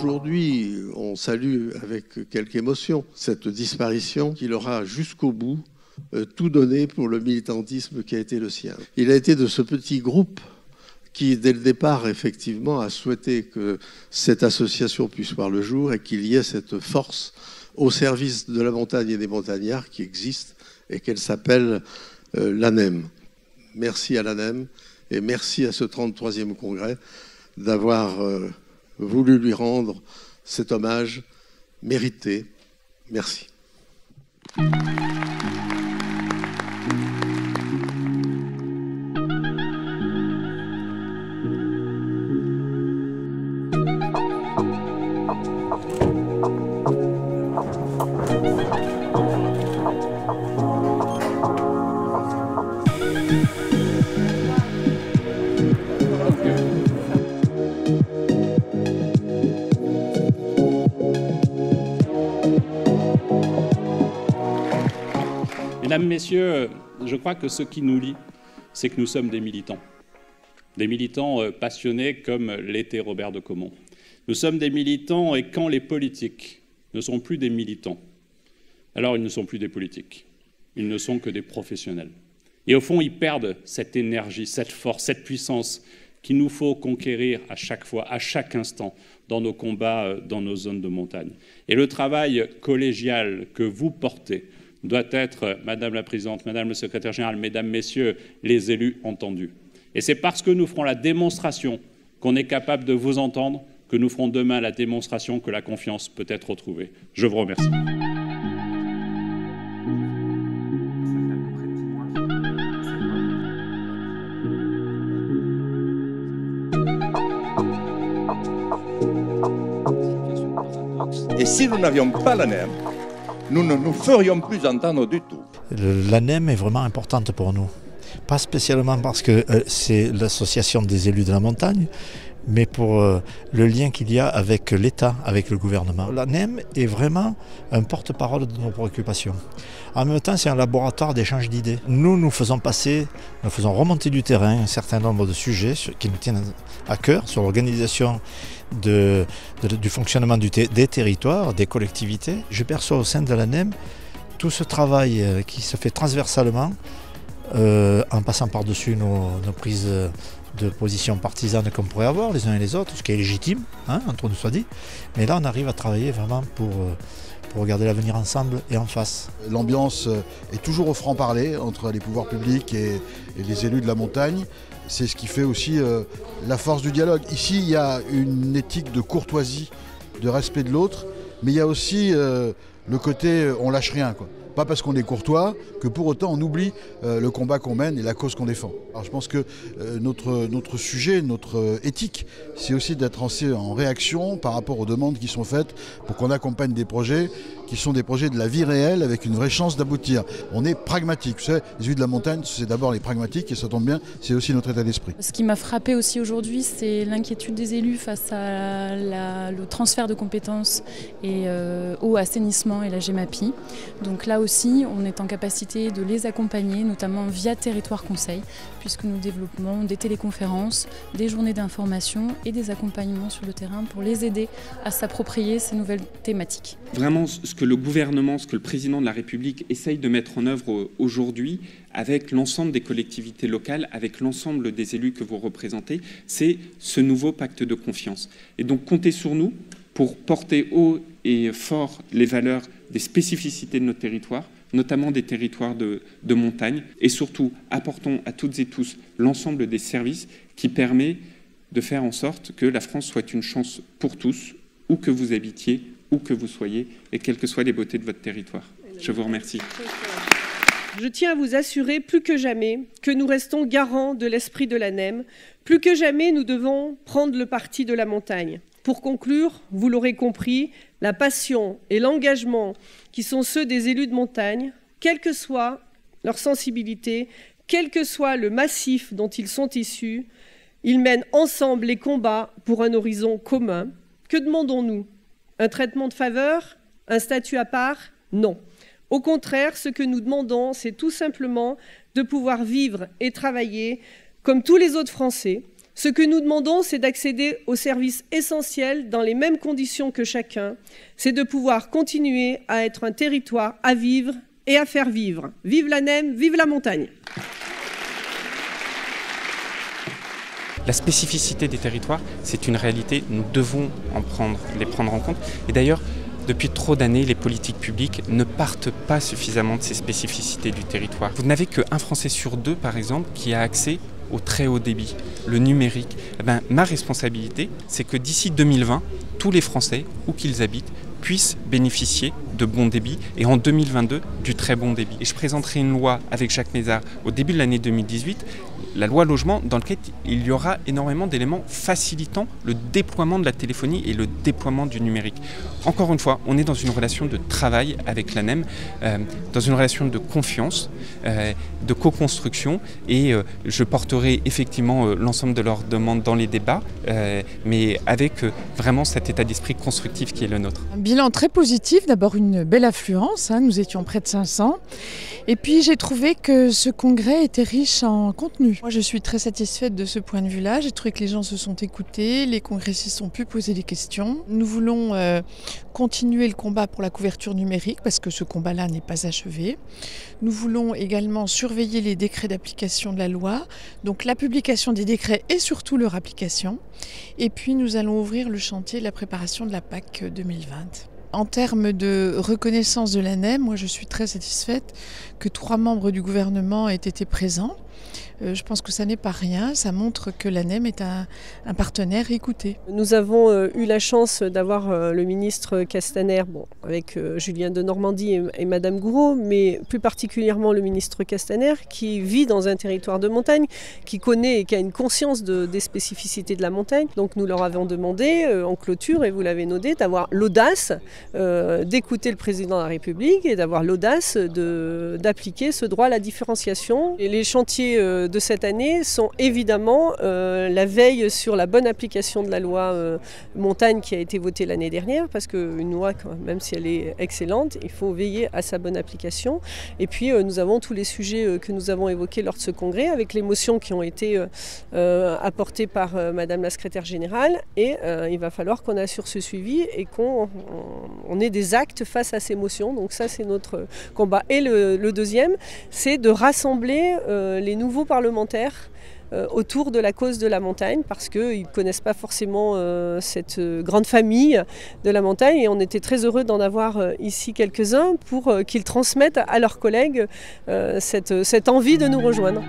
Aujourd'hui, on salue avec quelque émotion cette disparition qu'il aura jusqu'au bout tout donné pour le militantisme qui a été le sien. Il a été de ce petit groupe qui, dès le départ, effectivement, a souhaité que cette association puisse voir le jour et qu'il y ait cette force au service de la montagne et des montagnards qui existe et qu'elle s'appelle l'ANEM. Merci à l'ANEM et merci à ce 33e congrès d'avoir voulu lui rendre cet hommage mérité. Merci. Mesdames, Messieurs, je crois que ce qui nous lie, c'est que nous sommes des militants. Des militants passionnés comme l'était Robert de Caumont. Nous sommes des militants et quand les politiques ne sont plus des militants, alors ils ne sont plus des politiques. Ils ne sont que des professionnels. Et au fond, ils perdent cette énergie, cette force, cette puissance qu'il nous faut conquérir à chaque fois, à chaque instant, dans nos combats, dans nos zones de montagne. Et le travail collégial que vous portez doit être, Madame la Présidente, Madame le Secrétaire Général, Mesdames, Messieurs, les élus entendus. Et c'est parce que nous ferons la démonstration qu'on est capable de vous entendre que nous ferons demain la démonstration que la confiance peut être retrouvée. Je vous remercie. Et si nous n'avions pas l'ANEM, nous ne nous ferions plus entendre du tout. L'ANEM est vraiment importante pour nous. Pas spécialement parce que c'est l'association des élus de la montagne, mais pour le lien qu'il y a avec l'État, avec le gouvernement. L'ANEM est vraiment un porte-parole de nos préoccupations. En même temps, c'est un laboratoire d'échange d'idées. Nous faisons remonter du terrain un certain nombre de sujets qui nous tiennent à cœur sur l'organisation du fonctionnement des territoires, des collectivités. Je perçois au sein de l'ANEM tout ce travail qui se fait transversalement en passant par-dessus nos prises de position partisanes qu'on pourrait avoir les uns et les autres, ce qui est légitime, hein, entre nous soit dit. Mais là, on arrive à travailler vraiment pour regarder l'avenir ensemble et en face. L'ambiance est toujours au franc-parler entre les pouvoirs publics et les élus de la montagne. C'est ce qui fait aussi la force du dialogue. Ici, il y a une éthique de courtoisie, de respect de l'autre, mais il y a aussi le côté on lâche rien, quoi. Pas parce qu'on est courtois que pour autant on oublie le combat qu'on mène et la cause qu'on défend. Alors je pense que notre sujet, notre éthique, c'est aussi d'être en réaction par rapport aux demandes qui sont faites pour qu'on accompagne des projets qui sont des projets de la vie réelle avec une vraie chance d'aboutir. On est pragmatique. Vous savez, les élus de la montagne, c'est d'abord les pragmatiques et ça tombe bien, c'est aussi notre état d'esprit. Ce qui m'a frappé aussi aujourd'hui, c'est l'inquiétude des élus face à le transfert de compétences et au assainissement et la GEMAPI. Donc là aussi, on est en capacité de les accompagner, notamment via Territoire Conseil, puisque nous développons des téléconférences, des journées d'information et des accompagnements sur le terrain pour les aider à s'approprier ces nouvelles thématiques. Vraiment, ce que le gouvernement, ce que le président de la République essaye de mettre en œuvre aujourd'hui avec l'ensemble des collectivités locales, avec l'ensemble des élus que vous représentez, c'est ce nouveau pacte de confiance. Et donc, comptez sur nous pour porter haut et fort les valeurs des spécificités de notre territoire, notamment des territoires de montagne, et surtout apportons à toutes et tous l'ensemble des services qui permet de faire en sorte que la France soit une chance pour tous, où que vous habitiez, où que vous soyez, et quelles que soient les beautés de votre territoire. Je vous remercie. Je tiens à vous assurer plus que jamais que nous restons garants de l'esprit de l'ANEM. Plus que jamais, nous devons prendre le parti de la montagne. Pour conclure, vous l'aurez compris, la passion et l'engagement qui sont ceux des élus de montagne, quelle que soit leur sensibilité, quel que soit le massif dont ils sont issus, ils mènent ensemble les combats pour un horizon commun. Que demandons-nous? Un traitement de faveur? Un statut à part? Non. Au contraire, ce que nous demandons, c'est tout simplement de pouvoir vivre et travailler comme tous les autres Français, Ce que nous demandons, c'est d'accéder aux services essentiels dans les mêmes conditions que chacun. C'est de pouvoir continuer à être un territoire à vivre et à faire vivre. Vive la NEM, vive la montagne! La spécificité des territoires, c'est une réalité, nous devons les prendre en compte. Et d'ailleurs, depuis trop d'années, les politiques publiques ne partent pas suffisamment de ces spécificités du territoire. Vous n'avez qu'un Français sur deux, par exemple, qui a accès au très haut débit, le numérique. Ma responsabilité, c'est que d'ici 2020, tous les Français, où qu'ils habitent, puissent bénéficier de bon débit et en 2022 du très bon débit. Et je présenterai une loi avec Jacques Mézard au début de l'année 2018, la loi logement, dans laquelle il y aura énormément d'éléments facilitant le déploiement de la téléphonie et le déploiement du numérique. Encore une fois, on est dans une relation de travail avec la NEM, dans une relation de confiance, de co-construction, et je porterai effectivement l'ensemble de leurs demandes dans les débats, mais avec vraiment cet état d'esprit constructif qui est le nôtre. Un bilan très positif, d'abord une belle affluence, nous étions près de 500, et puis j'ai trouvé que ce congrès était riche en contenu. Moi je suis très satisfaite de ce point de vue-là, j'ai trouvé que les gens se sont écoutés, les congressistes ont pu poser des questions. Nous voulons continuer le combat pour la couverture numérique parce que ce combat-là n'est pas achevé. Nous voulons également surveiller les décrets d'application de la loi, donc la publication des décrets et surtout leur application. Et puis nous allons ouvrir le chantier de la préparation de la PAC 2020. En termes de reconnaissance de la NEM, moi je suis très satisfaite que 3 membres du gouvernement aient été présents. Je pense que ça n'est pas rien, ça montre que la NEM est un partenaire écouté. Nous avons eu la chance d'avoir le ministre Castaner, avec Julien Denormandie et Madame Gouraud, mais plus particulièrement le ministre Castaner, qui vit dans un territoire de montagne, qui connaît et qui a une conscience des spécificités de la montagne. Donc nous leur avons demandé en clôture, et vous l'avez noté, d'avoir l'audace d'écouter le président de la République et d'avoir l'audace d'appliquer ce droit à la différenciation. Et les chantiers de cette année sont évidemment la veille sur la bonne application de la loi montagne qui a été votée l'année dernière, parce qu'une loi, même si elle est excellente, il faut veiller à sa bonne application. Et puis nous avons tous les sujets que nous avons évoqués lors de ce congrès, avec les motions qui ont été apportées par Madame la secrétaire générale, et il va falloir qu'on assure ce suivi et qu'on ait des actes face à ces motions. Donc ça, c'est notre combat. Et le deuxième, c'est de rassembler les nouveaux parlementaires autour de la cause de la montagne, parce qu'ils ne connaissent pas forcément cette grande famille de la montagne, et on était très heureux d'en avoir ici quelques-uns pour qu'ils transmettent à leurs collègues cette envie de nous rejoindre.